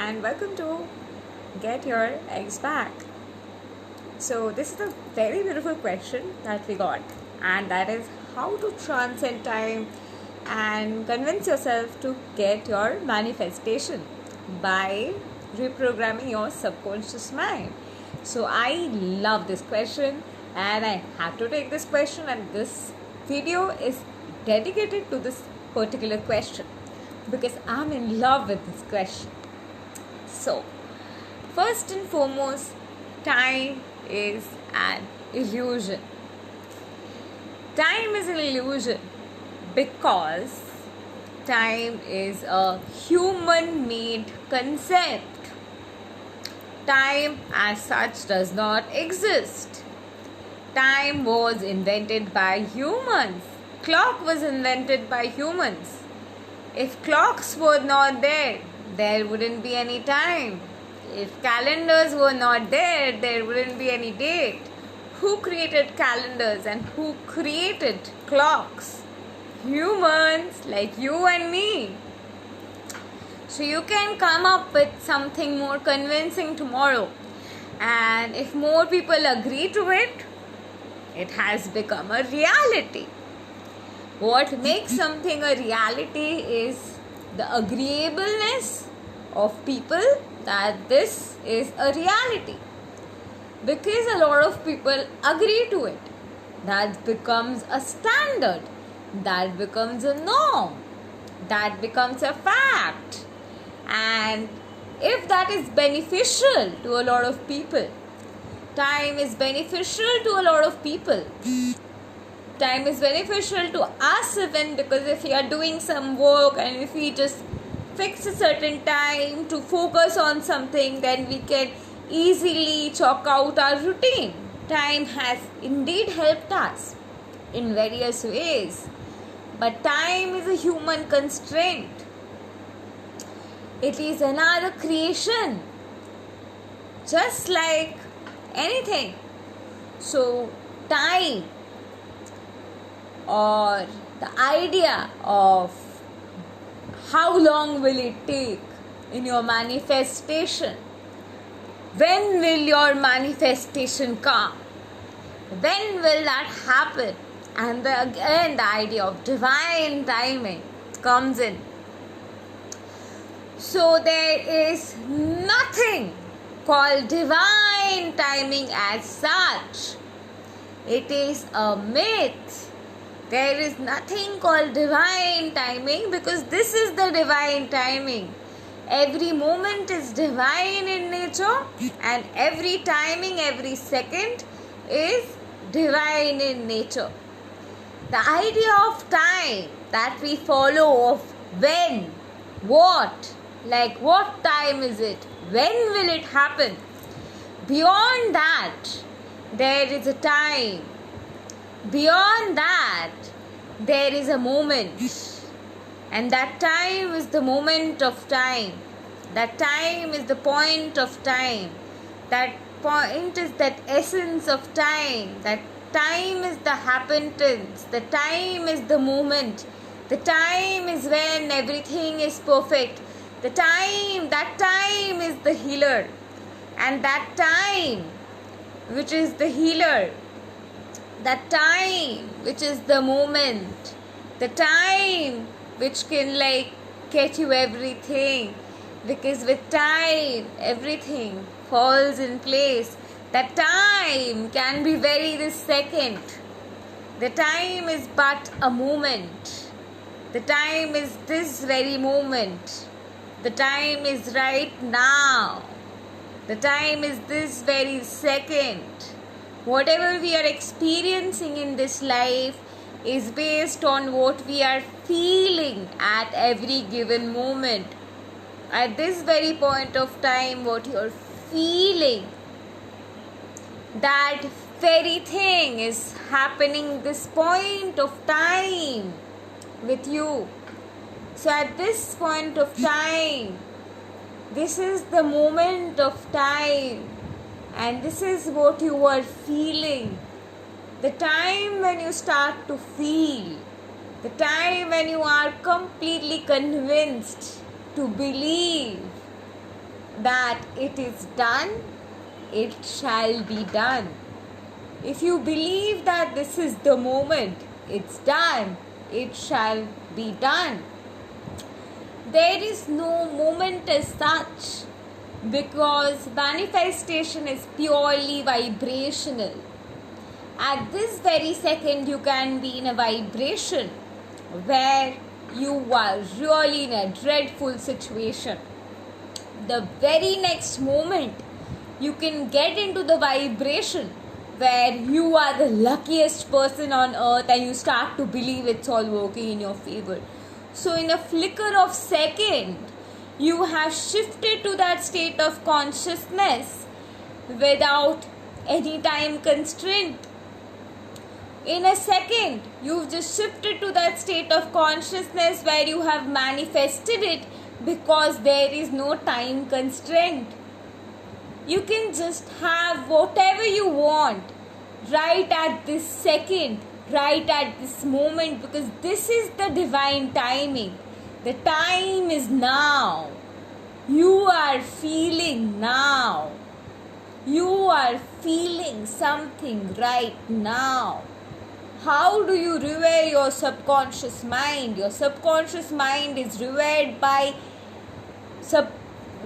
and welcome to Get Your Eggs Back. So, this is a very beautiful question that we got, and that is how to transcend time and convince yourself to get your manifestation by reprogramming your subconscious mind. So, I love this question, and I have to take this question, and this video is dedicated to this particular question because I'm in love with this question. So, first and foremost, time is an illusion. Time is an illusion because time is a human made concept. Time as such does not exist. Time was invented by humans. Clock was invented by humans. If clocks were not there, there wouldn't be any time. If calendars were not there, there wouldn't be any date. Who created calendars and who created clocks? Humans like you and me. So you can come up with something more convincing tomorrow. And if more people agree to it, it has become a reality. What makes something a reality is the agreeableness of people that this is a reality. Because a lot of people agree to it, that becomes a standard, that becomes a norm, that becomes a fact. And if that is beneficial to a lot of people, time is beneficial to a lot of people. Time is beneficial to us even because if we are doing some work and if we just fix a certain time to focus on something, then we can easily chalk out our routine. Time has indeed helped us in various ways. But time is a human constraint. It is another creation. Just like anything. So, time or the idea of how long will it take in your manifestation? When will your manifestation come? When will that happen? And again, the idea of divine timing comes in. So there is nothing called divine timing as such. It is a myth. There is nothing called divine timing because this is the divine timing. Every moment is divine in nature and every timing, every second is divine in nature. The idea of time that we follow of when, what, like what time is it, when will it happen? Beyond that, there is a time. Beyond that, there is a moment. And that time is the moment of time. That time is the point of time. That point is that essence of time. That time is the happenstance. The time is the moment. The time is when everything is perfect. That time is the healer. And that time, which is the healer, that time which is the moment, the time which can get you everything, because with time everything falls in place. That time can be very this second. The time is but a moment. The time is this very moment. The time is right now. The time is this very second. Whatever we are experiencing in this life is based on what we are feeling at every given moment. At this very point of time, what you are feeling, that very thing is happening this point of time with you. So at this point of time, this is the moment of time. And this is what you are feeling. The time when you start to feel. The time when you are completely convinced to believe that it is done, it shall be done. If you believe that this is the moment, it's done, it shall be done. There is no moment as such, because manifestation is purely vibrational. At this very second, you can be in a vibration where you are really in a dreadful situation. The very next moment, you can get into the vibration where you are the luckiest person on earth and you start to believe it's all working in your favor. So in a flicker of second, you have shifted to that state of consciousness without any time constraint. In a second, you've just shifted to that state of consciousness where you have manifested it because there is no time constraint. You can just have whatever you want right at this second, right at this moment, because this is the divine timing. The time is now. You are feeling now. You are feeling something right now. How do you revere your subconscious mind? Your subconscious mind is revered by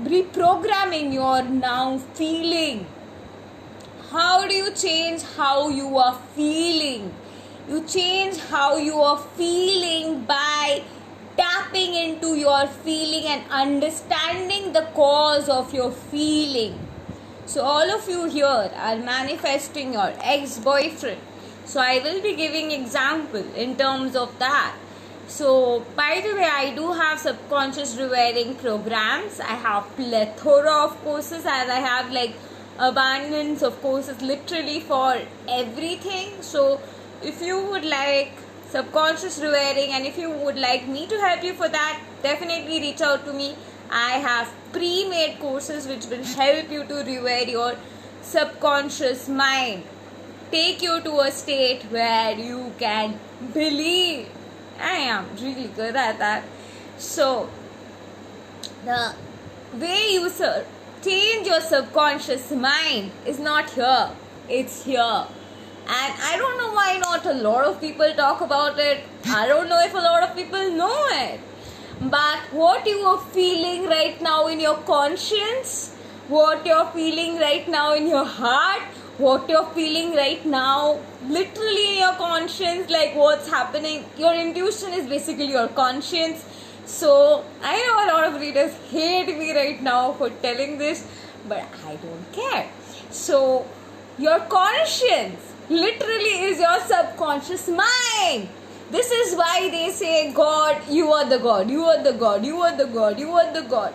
reprogramming your now feeling. How do you change how you are feeling? You change how you are feeling by tapping into your feeling and understanding the cause of your feeling. So all of you here are manifesting your ex-boyfriend. So I will be giving example in terms of that. So by the way, I do have subconscious revering programs. I have plethora of courses, and I have like abundance of courses literally for everything. So if you would like subconscious revering and if you would like me to help you for that, definitely reach out to me. I have pre-made courses which will help you to revere your subconscious mind, take you to a state where you can believe. I am really good at that. So the way you change your subconscious mind is not here, it's here. And I don't know why not a lot of people talk about it. I don't know if a lot of people know it. But what you are feeling right now in your conscience, what you're feeling right now in your heart, what you're feeling right now literally in your conscience, like what's happening, your intuition is basically your conscience. So I know a lot of readers hate me right now for telling this, but I don't care. So your conscience literally is your subconscious mind. This is why they say, God, you are the God, you are the God, you are the God, you are the God.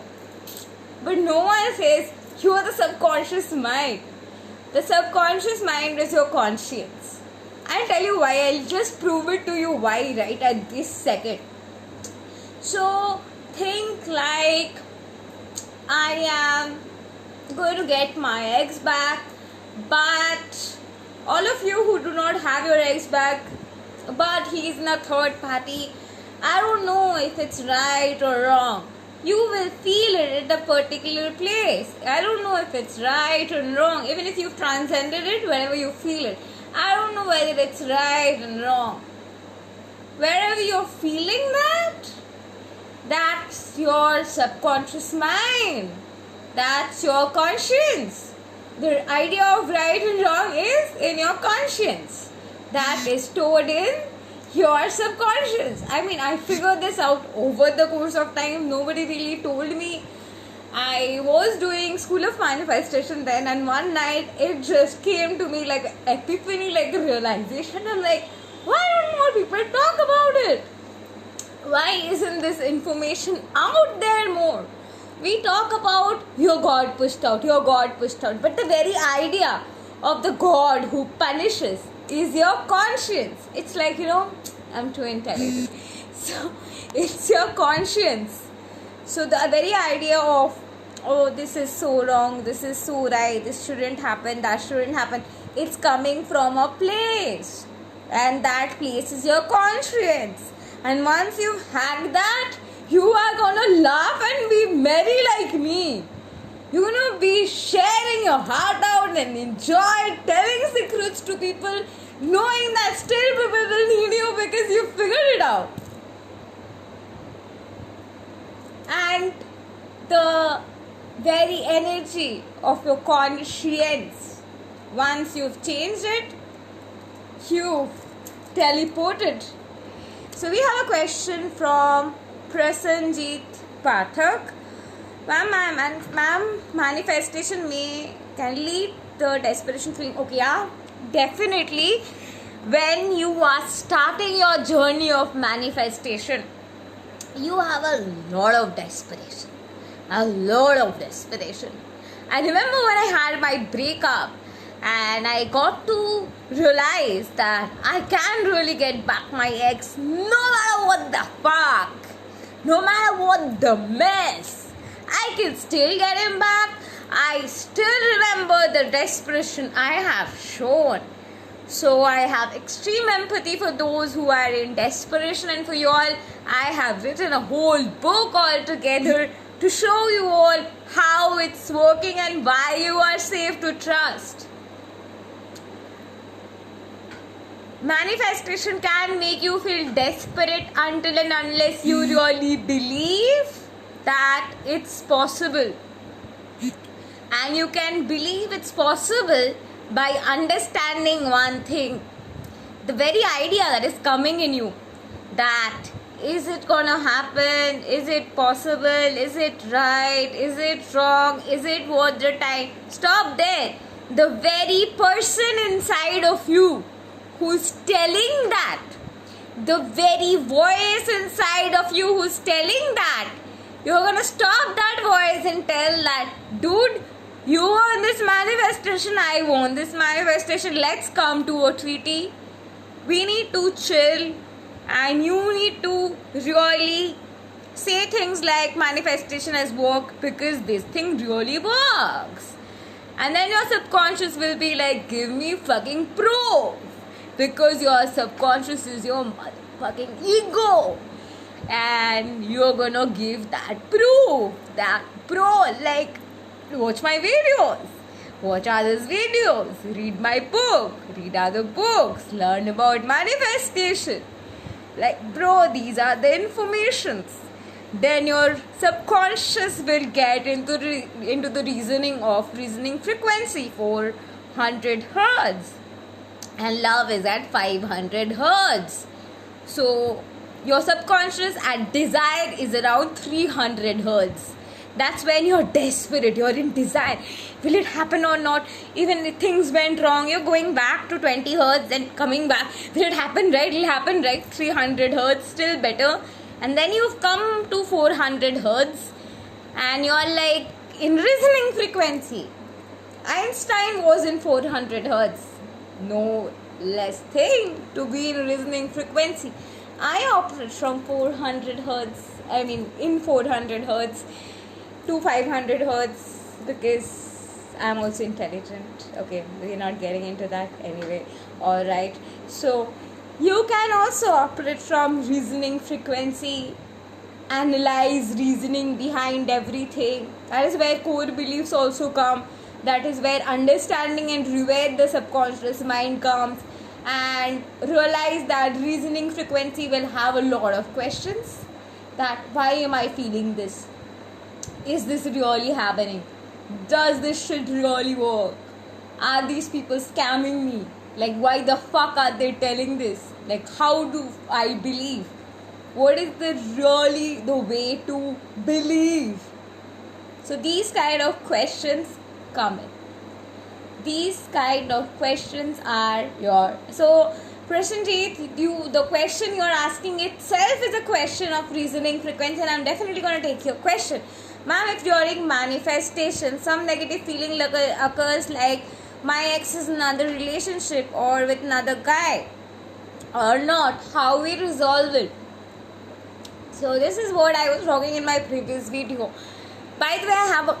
But no one says you are the subconscious mind. The subconscious mind is your conscience. I'll tell you why. I'll just prove it to you why right at this second. So think like, I am going to get my ex back, but all of you who do not have your ex back, but he is in a third party, I don't know if it's right or wrong. You will feel it at a particular place. I don't know if it's right or wrong. Even if you've transcended it, whenever you feel it, I don't know whether it's right and wrong. Wherever you're feeling that, that's your subconscious mind. That's your conscience. The idea of right and wrong is in your conscience. That is stored in your subconscious. I mean, I figured this out over the course of time. Nobody really told me. I was doing School of Manifestation then, and one night it just came to me like an epiphany, like a realization. I'm like, why don't more people talk about it? Why isn't this information out there more? We talk about your God pushed out, your God pushed out, but the very idea of the God who punishes is your conscience. It's like, I'm too intelligent. So it's your conscience. So the very idea of, oh, this is so wrong, this is so right, this shouldn't happen, that shouldn't happen, it's coming from a place, and that place is your conscience. And once you've hacked that, you are gonna laugh and be merry like me. You're gonna be sharing your heart out and enjoy telling secrets to people, knowing that still people will need you because you figured it out. And the very energy of your conscience, once you've changed it, you've teleported. So we have a question from Prasanjit Pathak. Ma'am, manifestation can lead the desperation feeling. Okay, yeah, definitely. When you are starting your journey of manifestation, you have a lot of desperation. I remember when I had my breakup and I got to realize that I can really get back my ex no matter what the fuck, no matter what the mess. I can still get him back. I still remember the desperation I have shown. So I have extreme empathy for those who are in desperation, and for you all, I have written a whole book altogether to show you all how it's working and why you are safe to trust. Manifestation can make you feel desperate until and unless you really believe that it's possible. And you can believe it's possible by understanding one thing. The very idea that is coming in you, that is it gonna happen? Is it possible? Is it right? Is it wrong? Is it worth the time? Stop there. The very person inside of you who's telling that, the very voice inside of you who's telling that, you're gonna stop that voice and tell that, dude, you want this manifestation, I want this manifestation, let's come to a treaty. We need to chill, and you need to really say things like manifestation has worked because this thing really works. And then your subconscious will be like, give me fucking proof, because your subconscious is your motherfucking ego. And you're gonna give that proof, that like, watch my videos, watch others' videos, read my book, read other books, learn about manifestation. Like, bro, these are the informations. Then your subconscious will get into the reasoning frequency 400 hertz, and love is at 500 hertz. So your subconscious at desire is around 300 hertz. That's when you're desperate, you're in desire. Will it happen or not? Even if things went wrong, you're going back to 20 hertz and coming back. Will it happen, right? It'll happen, right? 300 hertz, still better. And then you've come to 400 hertz and you're like in reasoning frequency. Einstein was in 400 hertz. No less thing to be in reasoning frequency. I operate from 400 hertz, in 400 hertz to 500 hertz because I'm also intelligent. Okay, we're not getting into that anyway. Alright, so you can also operate from reasoning frequency, analyze reasoning behind everything. That is where core beliefs also come. That is where understanding and rewire the subconscious mind comes, and realize that reasoning frequency will have a lot of questions. That why am I feeling this? Is this really happening? Does this shit really work? Are these people scamming me? Like, why the fuck are they telling this? Like, how do I believe? What is the way to believe? So these kind of questions come in. These kind of questions are your... So, Prasanjit, the question you're asking itself is a question of reasoning frequency, and I'm definitely going to take your question. Ma'am, if during manifestation some negative feeling occurs, like my ex is in another relationship or with another guy or not, how we resolve it? So this is what I was talking in my previous video. By the way, I have an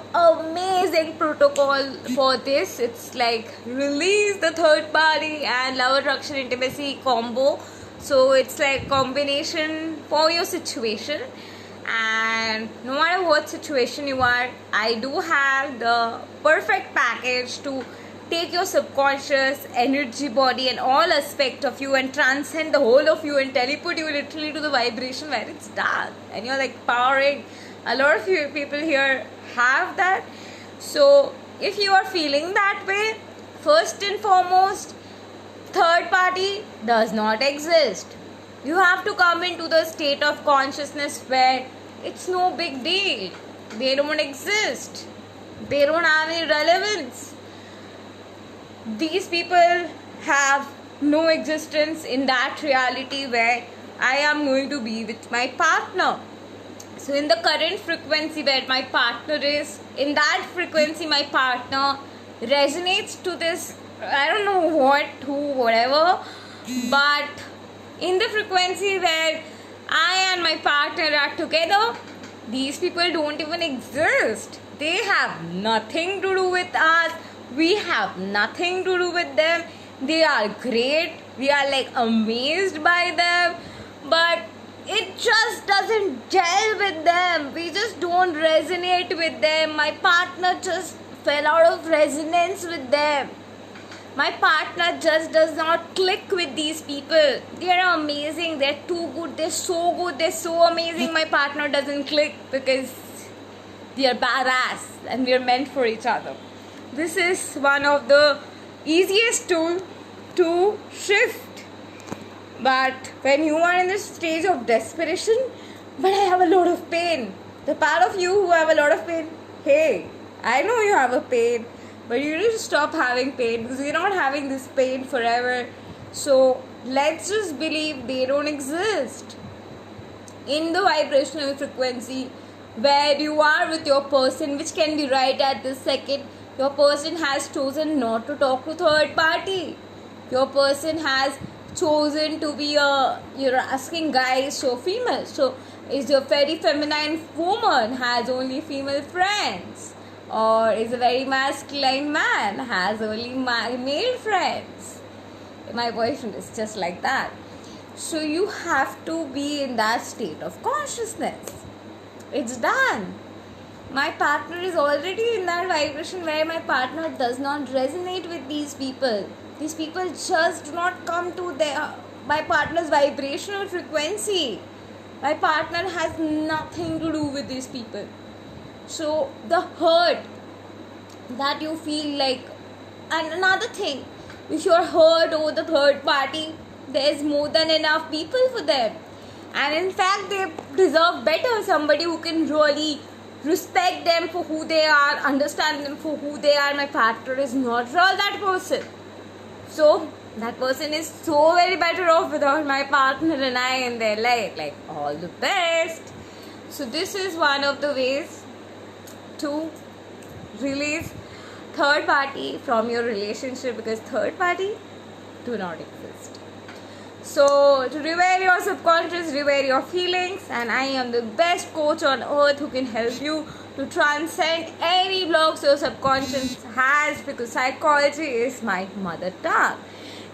amazing protocol for this. It's like release the third party and love attraction intimacy combo. So it's like combination for your situation. And no matter what situation you are, I do have the perfect package to take your subconscious energy, body, and all aspect of you and transcend the whole of you and teleport you literally to the vibration where it's dark and you're like powering. A lot of you people here have that. So if you are feeling that way, first and foremost, third party does not exist. You have to come into the state of consciousness where it's no big deal. They don't exist. They don't have any relevance. These people have no existence in that reality where I am going to be with my partner. So in the current frequency where my partner is, in that frequency my partner resonates to this, I don't know what, who, whatever, but in the frequency where I and my partner are together, these people don't even exist. They have nothing to do with us. We have nothing to do with them. They are great. We are like amazed by them. But it just doesn't gel with them. We just don't resonate with them. My partner just fell out of resonance with them. My partner just does not click with these people. They are amazing. They're too good. They're so good. They're so amazing. My partner doesn't click because we are badass and we are meant for each other. This is one of the easiest tool to shift. But when you are in this stage of desperation, but I have a lot of pain. The part of you who have a lot of pain, hey, I know you have a pain. But you need to stop having pain because you're not having this pain forever. So let's just believe they don't exist. In the vibrational frequency where you are with your person, which can be right at this second, your person has chosen not to talk to third party. Your person has chosen to be you're asking guys, so female. So is your very feminine woman has only female friends? Or is a very masculine man has only male friends? My boyfriend is just like that. So you have to be in that state of consciousness. It's done. My partner is already in that vibration where my partner does not resonate with these people. These people just do not come to my partner's vibrational frequency. My partner has nothing to do with these people. So the hurt that you feel like, and another thing, if you're hurt over the third party, there's more than enough people for them, and in fact they deserve better. Somebody who can really respect them for who they are, understand them for who they are. My partner is not at all that person. So that person is so very better off without my partner and I in their life. Like all the best. So this is one of the ways to release third party from your relationship, because third party do not exist. So to rewire your subconscious, rewire your feelings, and I am the best coach on earth who can help you to transcend any blocks your subconscious has, because psychology is my mother tongue.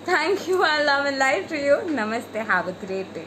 Thank you, and love and life to you. Namaste. Have a great day.